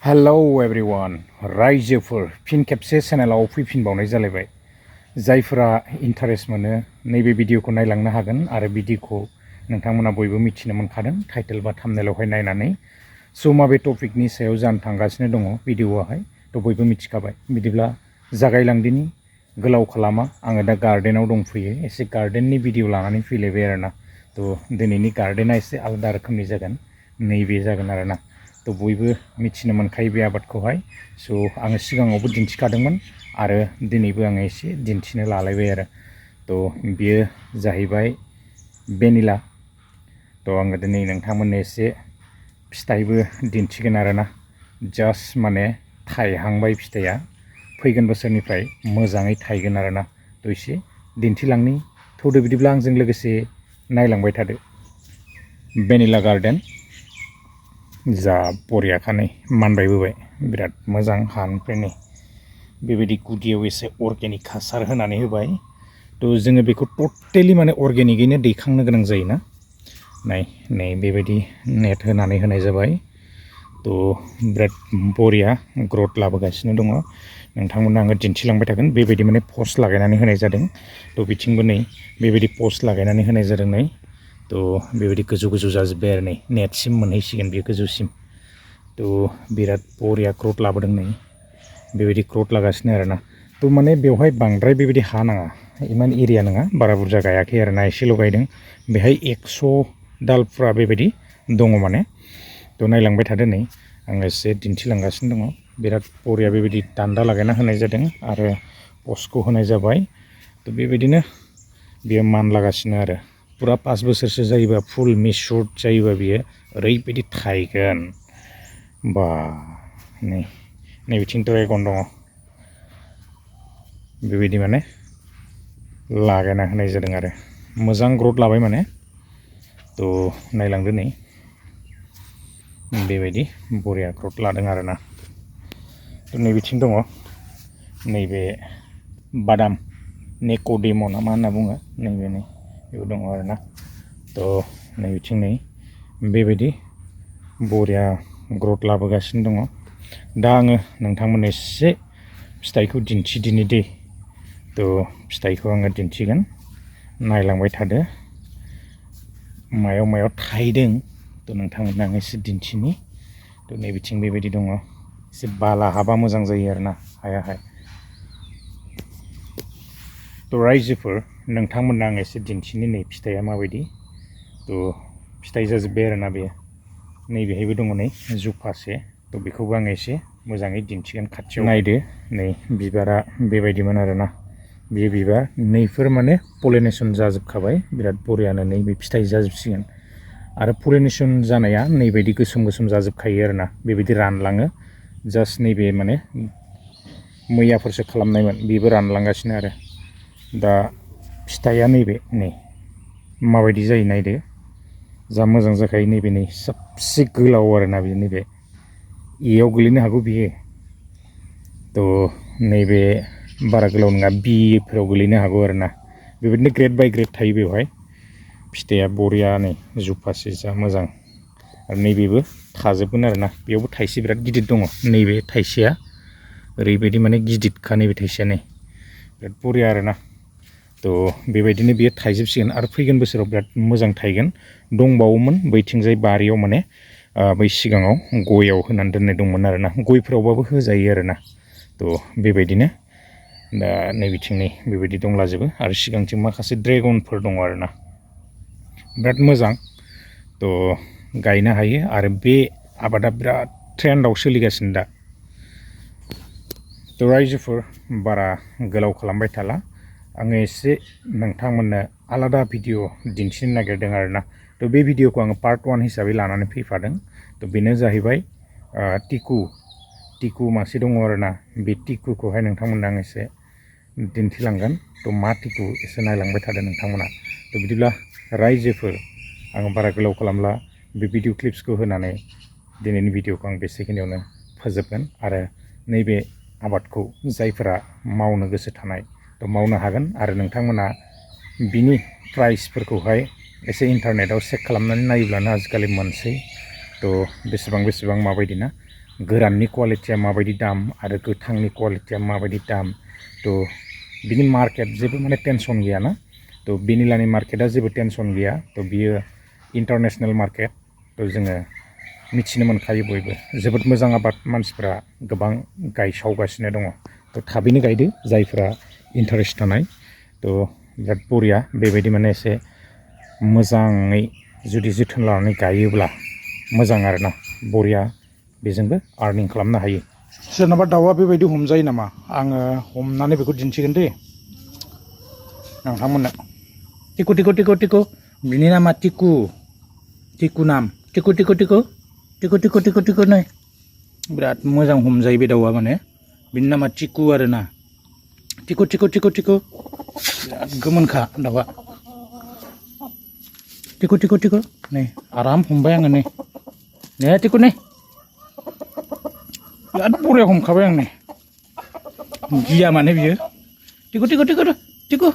hello everyone रायजोफोर फिन खेबसे चेनेलाव फैफिनबावनाय जालायबाय जायफोरा इन्टारेस्ट मोनो नैबे भिडिअखौ नायलांनो हागोन आरो भिडिअखौ नोंथांमोना बयबो मिथिनो मोनखादों टाइटेल बा थाम्बनेलावहाय नायनानै स' माबे टपिकनि सायाव जानो थांगासिनो दङ भिडिअआहाय थ' बयबो मिथिखाबाय बिदिब्ला जागायलांदिनि गोलाव खालामा आङो दा गार्डेनाव दंफैयो एसे गार्डेननि भिडिअ लानानै फैलायबाय आरोना थ' दिनैनि गार्डेना एसे आलादा रोखोमनि जागोन नैबे जागोन आरोना थ' बयबो मिथिनो मोनखायो बे आबादखौहाय स' आङो सिगाङावबो दिन्थिखादोंमोन आरो दिनैबो आङो एसे दिन्थिनो लालायबाय आरो थ' बियो जाहैबाय भेनिला थ' आङो दिनै नोंथांमोननो एसे फिथाइबो दिन्थिगोन आरोना जास्ट माने थाइहांबाय फिथाइया फैगोन बोसोरनिफ्राय मोजाङै थायगोन आरोना थ' एसे दिन्थिलांनि थौदो बिदिब्ला आंजों लोगोसे नायलांबाय थादो भेनिला गार्डेन जा बरियाखानै मानबायबोबाय बिराद मोजां हानिफ्राय नै बेबायदि गुदियाव एसे अर्गेनिक हासार होनानै होबाय थ' जोङो बेखौ टटेलि माने अर्गेनिकैनो दैखांनो गोनां जायोना नै बेबायदि नेट होनानै होनाय जाबाय थ' बिराद बरिया ग्रथ लाबोगासिनो दङ नोंथांमोननो आङो दिन्थिलांबाय थागोन बेबायदि माने पस्ट लागायनानै होनाय जादों थ' बिथिंबो नै बेबायदि पस्ट लागायनानै होनाय जादों नै थ' बेबायदि गोजौ गोजौ जाजोब्बाय आरो नै नेटसिम मोनहैसिगोन बेयो गोजौसिम थ' बिराद बरिया ग्रथ लाबोदों नै बेबायदि ग्रथ लागासिनो आरोना थ' माने बेवहाय बांद्राय बेबायदि हा नाङा इमान एरिया नङा बारा बुरजा गायाखै आरोना एसेल' गायदों बेहाय 100 दालफ्रा बेबायदि दङ माने थ' नायलांबाय थादो नै आङो एसे दिन्थिलांगासिनो दङ बिराद बरिया बेबायदि दान्दा लागायना होनाय जादों आरो पस्टखौ होनाय जाबाय थ' बेबायदिनो बियो मानलागासिनो आरो पुरा 5 बोसोरसो जायोबा फुल मिसुर जायोबा बियो ओरैबायदि थायगोन बा नै बिथिं ड्रेगन दङ बेबायदि माने लागायना होनाय जादों आरो मोजां ग्रथ लाबाय माने थ' नायलांदो नै बेबायदि बरिया ग्रथ लादों आरोना थ' नै बिथिं दङ नैबे बादाम नेक'डेम ना मा होनना बुङो नैबे बेबो दङ आरोना थ' नै बिथिं नै बेबायदि बरिया ग्रथ लाबोगासिनो दङ दा आङो नोंथांमोननो एसे फिथाइखौ दिन्थिदिनि दे थ' फिथाइखौ आङो दिन्थिगोन नायलांबाय थादो मायाव मायाव थायदों थ' नोंथांमोननो आं एसे दिन्थिनि थ' नै बिथिं बेबायदि दङ एसे बाला हाबा मोजां जायो आरोना हायाहाय थ' रायजोफोर नोंथांमोननो आं एसे दिन्थिनि नै फिथाइया माबायदि थ' फिथाइ जाजोब्बाय आरोना बेयो नैबेहायबो दङ नै जुफासे थ' बेखौबो आं एसे मोजाङै दिन्थिगोन खाथियाव नायदो नै बिबारा बेबायदिमोन आरोना बे बिबार नैफोर माने पलिनेसन जाजोबखाबाय बिराद बरियानो नैबे फिथाइ जाजोबसिगोन आरो पलिनेसन जानाया नैबायदि गोसोम गोसोम जाजोबखायो आरोना बेबायदि रानलाङो जास्ट नैबे माने मैयाफोरसो खालामनायमोन बेबो रानलांगासिनो आरो दा फिथाइया नैबे नै माबायदि जायो नायदो जा मोजां जाखायो नैबे नै सबसे गोलाव आरोना बे नैबे एयाव गोलैनो हागौ बियो थ' नैबे बारा गोलाव नङा बिफोराव गोलैनो हागौ आरोना बेबायदिनो ग्रेड बाय ग्रेड थायो बेवहाय फिथाइया बरिया नै जुफासे जा मोजां आरो नैबेबो थाजोबगोन आरोना बेयावबो थाइसे बिराद गिदिर दङ नैबे थाइसेया ओरैबायदि माने गिदिरखा नैबे थाइसेया नै बिराद बरिया आरोना थ' बेबायदिनो बियो थाइजोबसिगोन आरो फैगोन बोसोराव बिराद मोजां थायगोन दंबावोमोन बैथिंजाय बारियाव माने बै सिगाङाव गयाव होनानै दोननाय दंमोन आरोना गयफोरावबाबो होजायो आरोना थ' बेबायदिनो दा नै बिथिं नै बेबायदि दंलाजोबो आरो सिगांथिं माखासे ड्रेगनफोर दङ आरोना बिराद मोजां थ' गायनो हायो आरो बे आबादा बिराद ट्रेन्डआव सोलिगासिनो दा थ' रायजोफोर बारा गोलाव खालामबाय थाला आङो एसे नोंथांमोननो आलादा भिडिअ दिन्थिनो नागिरदों आरोना थ' बे भिडिअखौ आङो पार्ट 1 हिसाबै लानानै फैफादों थ' बेनो जाहैबाय टिकु मासे दङ आरोना बे टिकुखौहाय नोंथांमोननो आं एसे दिन्थिलांगोन थ' मा टिकु एसे नायलांबाय थादों नोंथांमोना थ' बिदिब्ला रायजोफोर आङो बारा गोलाव खालामला बे भिडिअ क्लिप्सखौ होनानै दिनैनि भिडिअखौ आं बेसेखिनियावनो फोजोबगोन आरो नैबे आबादखौ जायफोरा मावनो गोसो थानाय थ' मावनो हागोन आरो नोंथांमोना बिनि प्राइसफोरखौहाय एसे इन्टारनेटआव चेक खालामनानै नायोब्लानो आजिखालि मोनसै थ' बेसेबां माबायदि ना गोराननि क्वालिटिया माबायदि दाम आरो गोथांनि क्वालिटिया माबायदि दाम बिनि मार्केट जेबो माने टेनसन गैया ना भेनिलानि मार्केटआ जेबो टेनसन गैया बियो इन्टारनेशनेल मार्केट जोङो मिथिनो मोनखायो बयबो जोबोद मोजां आबाद मानसिफ्रा गोबां गायसावगासिनो दङ थाबैनो गायदो जायफ्रा इन्टारेस्ट थानाय बिराद बरिया बेबायदि माने एसे मोजाङै जुदि जोथोन लानानै गायोब्ला मोजां आरोना बरिया बेजोंबो आर्निं खालामनो हायो सोरनाबा दाउआ बेबायदि हमजायो नामा आङो हमनानै बेखौ दिन्थिगोन दे नोंथांमोननो टिकु टिकु टिकु टिकु बिनि नामा टिकु नाम टिकु टिकु टिकु टिकु टिकु टिकु टिकु नै बिराद मोजां हमजायो बे दाउआ माने बिनि नामा टिकु आरोना टिकु टिकु टिकु टिकु बिराद गोमोनखा दाउआ टिकु टिकु टिकु नै आराम हमबाय आङो नै टिकु नै बिराद बरिया हमखाबाय आं नै गिया माने बियो टिकु टिकु टिकु टिकु